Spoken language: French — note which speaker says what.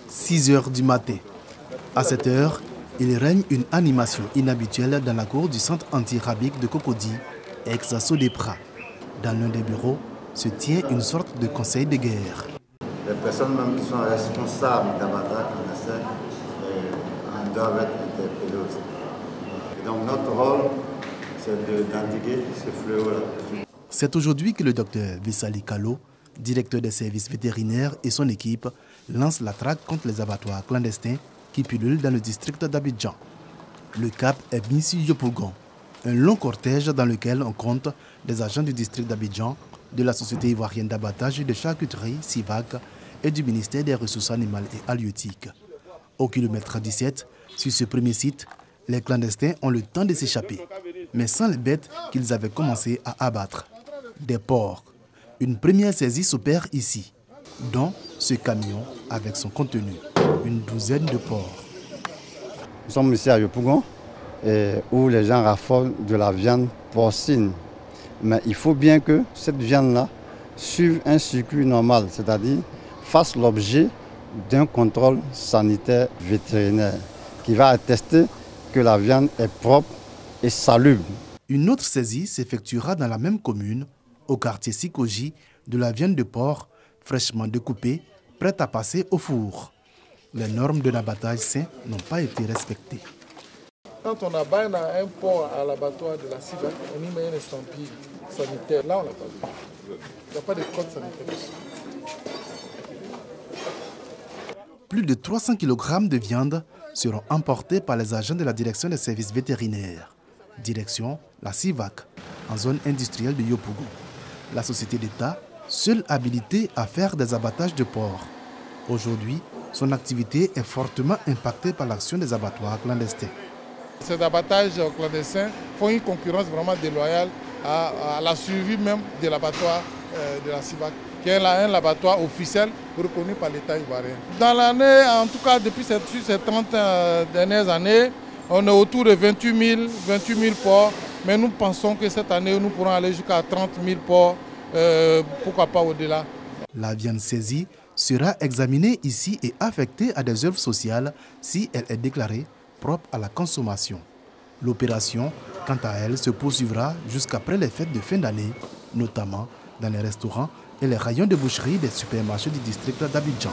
Speaker 1: 6 heures du matin. À cette heure, il règne une animation inhabituelle dans la cour du centre anti-rabique de Cocody, ex-Sodepra. Dans l'un des bureaux se tient une sorte de conseil de guerre.
Speaker 2: Les personnes même qui sont responsables d'abattage clandestin doivent être interpellées aussi. Et donc notre rôle, c'est d'endiguer ce fléau-là.
Speaker 1: C'est aujourd'hui que le docteur Vissali Kalo, directeur des services vétérinaires, et son équipe lancent la traque contre les abattoirs clandestins qui pullulent dans le district d'Abidjan. Le cap est mis sur Yopougon, un long cortège dans lequel on compte des agents du district d'Abidjan, de la Société ivoirienne d'abattage et de charcuterie, SIVAC, et du ministère des Ressources animales et halieutiques. Au kilomètre 17, sur ce premier site, les clandestins ont le temps de s'échapper, mais sans les bêtes qu'ils avaient commencé à abattre. Des porcs. Une première saisie s'opère ici, dont ce camion avec son contenu, une douzaine de porcs.
Speaker 3: Nous sommes ici à Yopougon, où les gens raffolent de la viande porcine. Mais il faut bien que cette viande-là suive un circuit normal, c'est-à-dire fasse l'objet d'un contrôle sanitaire vétérinaire qui va attester que la viande est propre et salubre.
Speaker 1: Une autre saisie s'effectuera dans la même commune, au quartier Sikoji, de la viande de porc fraîchement découpée, prête à passer au four. Les normes de l'abattage sain n'ont pas été respectées.
Speaker 4: Quand on abat un porc à l'abattoir de la CIVAC, on y met une estampille sanitaire. Là, on l'a pas vu. Il n'y a pas de code sanitaire.
Speaker 1: Plus de 300 kg de viande seront emportés par les agents de la direction des services vétérinaires. Direction la CIVAC, en zone industrielle de Yopougon. La société d'État, seule habilitée à faire des abattages de porcs. Aujourd'hui, son activité est fortement impactée par l'action des abattoirs clandestins.
Speaker 4: Ces abattages clandestins font une concurrence vraiment déloyale à la survie même de l'abattoir de la CIVAC, qui est un abattoir officiel reconnu par l'État ivoirien. Dans l'année, en tout cas depuis ces 30 dernières années, on est autour de 28 000 porcs, mais nous pensons que cette année, nous pourrons aller jusqu'à 30 000 porcs, pourquoi pas au-delà.
Speaker 1: La viande saisie sera examinée ici et affectée à des œuvres sociales si elle est déclarée propre à la consommation. L'opération, quant à elle, se poursuivra jusqu'après les fêtes de fin d'année, notamment dans les restaurants et les rayons de boucherie des supermarchés du district d'Abidjan.